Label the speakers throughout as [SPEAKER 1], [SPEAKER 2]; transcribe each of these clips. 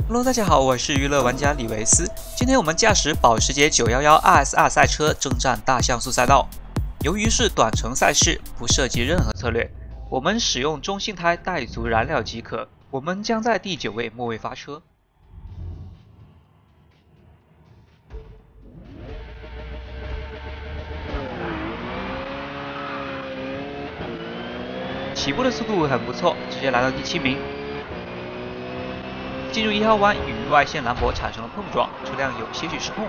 [SPEAKER 1] Hello， 大家好，我是娱乐玩家李维斯。今天我们驾驶保时捷911 RSR 赛车征战大像素赛道。由于是短程赛事，不涉及任何策略，我们使用中性胎带足燃料即可。我们将在第9位末位发车。起步的速度很不错，直接来到第7名。进入1号弯，与外线兰博产生了碰撞，车辆有些许失控。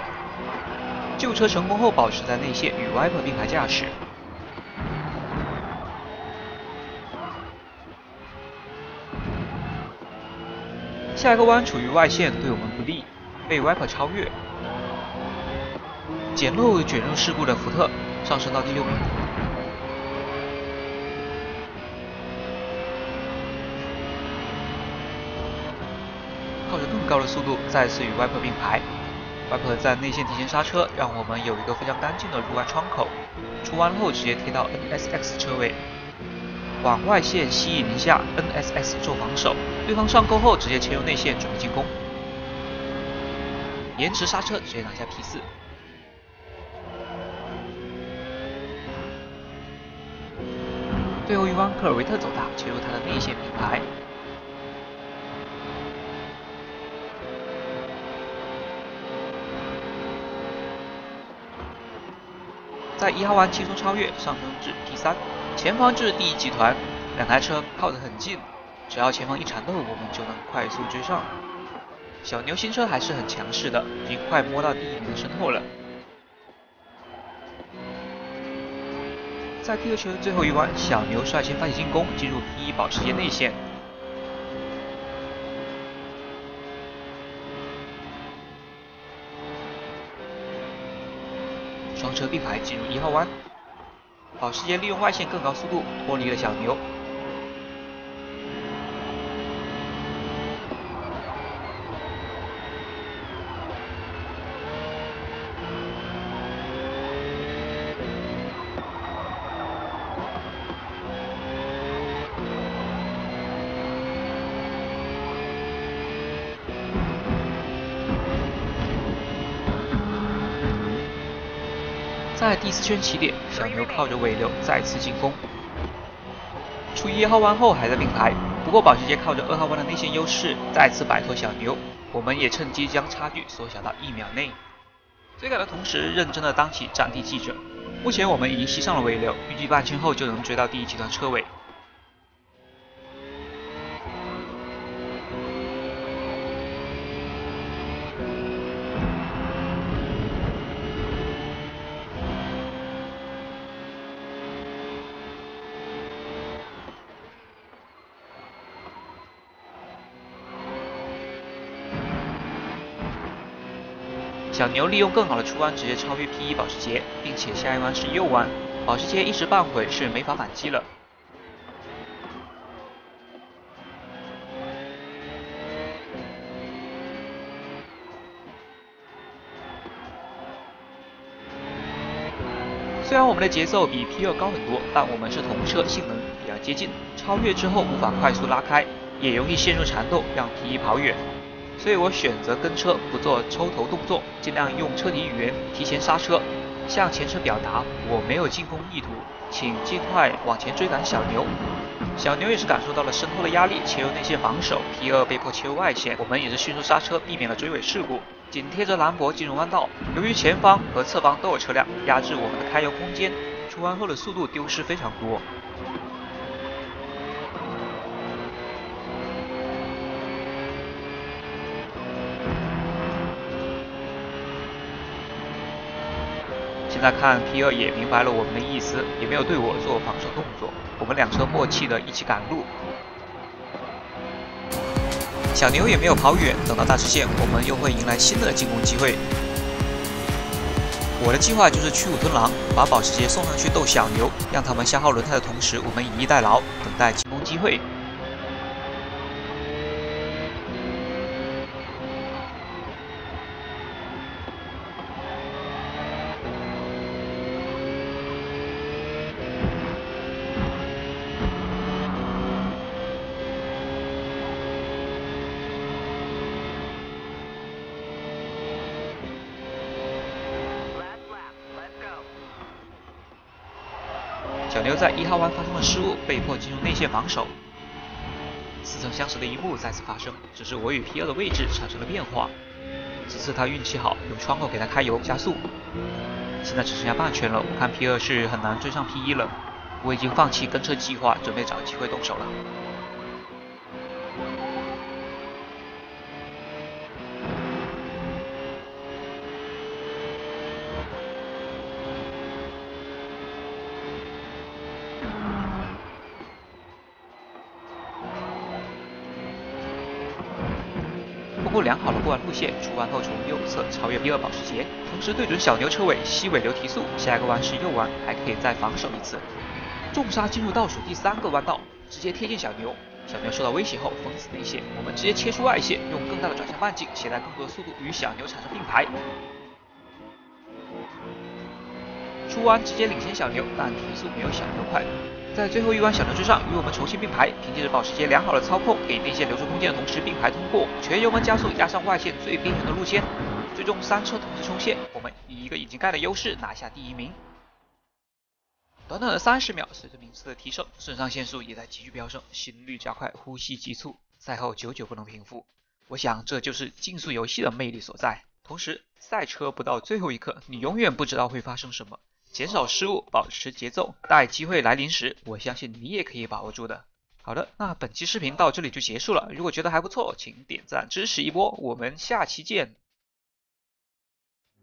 [SPEAKER 1] 救车成功后，保持在内线与 Viper 并排驾驶。下一个弯处于外线，对我们不利，被 Viper 超越。捡漏卷入事故的福特上升到第6名。靠着更高的速度再次与 Viper 并排。Viper 在内线提前刹车，让我们有一个非常干净的入弯窗口。出弯后直接贴到 NSX 车位，往外线吸引一下 NSX 做防守，对方上钩后直接切入内线准备进攻。延迟刹车直接拿下 P4。最后一弯科尔维特走大，切入他的内线并排。在1号弯轻松超越，上升至P3。前方就是第1集团，两台车靠得很近，只要前方一缠斗，我们就能快速追上。小牛新车还是很强势的，已经快摸到第1名的身后了。在第2圈最后一弯，小牛率先发起进攻，进入P1保时捷内线。双车并排进入1号弯，保时捷利用外线更高速度脱离了小牛。在第4圈起点，小牛靠着尾流再次进攻。出1号弯后还在并排，不过保时捷靠着2号弯的内线优势再次摆脱小牛，我们也趁机将差距缩小到1秒内。追赶的同时，认真的当起战地记者。目前我们已经吸上了尾流，预计半圈后就能追到第1集团车尾。小牛利用更好的出弯，直接超越 P1 保时捷，并且下一弯是右弯，保时捷一时半会是没法反击了。虽然我们的节奏比 P2 高很多，但我们是同车，性能比较接近，超越之后无法快速拉开，也容易陷入缠斗，让 P1 跑远。所以我选择跟车不做抽头动作，尽量用车体语言提前刹车，向前车表达我没有进攻意图，请尽快往前追赶小牛。小牛也是感受到了身后的压力，切入内线防守 ，P2 被迫切入外线，我们也是迅速刹车，避免了追尾事故，紧贴着兰博进入弯道。由于前方和侧方都有车辆压制我们的开油空间，出弯后的速度丢失非常多。现在看 P2 也明白了我们的意思，也没有对我做防守动作，我们两车默契的一起赶路。小牛也没有跑远，等到大直线，我们又会迎来新的进攻机会。我的计划就是驱虎吞狼，把保时捷送上去斗小牛，让他们消耗轮胎的同时，我们以逸待劳，等待进攻机会。小牛在1号弯发生了失误，被迫进入内线防守。似曾相识的一幕再次发生，只是我与皮尔的位置产生了变化。这次他运气好，有窗口给他开油加速。现在只剩下半圈了，我看皮尔是很难追上 P1 了。我已经放弃跟车计划，准备找机会动手了。通过良好的过弯路线，出弯后从右侧超越P2保时捷，同时对准小牛车尾吸尾流提速，下一个弯是右弯，还可以再防守一次。重刹进入倒数第3个弯道，直接贴近小牛。小牛受到威胁后封死内线，我们直接切出外线，用更大的转向半径携带更多的速度与小牛产生并排。出弯直接领先小牛，但提速没有小牛快。在最后一弯小牛追上，与我们重新并排，凭借着保时捷良好的操控，给内线留出空间的同时并排通过，全油门加速压上外线最边缘的路线，最终3车同时冲线，我们以一个引擎盖的优势拿下第1名。短短的30秒，随着名次的提升，肾上腺素也在急剧飙升，心率加快，呼吸急促，赛后久久不能平复。我想这就是竞速游戏的魅力所在。同时，赛车不到最后一刻，你永远不知道会发生什么。减少失误，保持节奏，待机会来临时，我相信你也可以把握住的。好的，那本期视频到这里就结束了。如果觉得还不错，请点赞支持一波，我们下期见。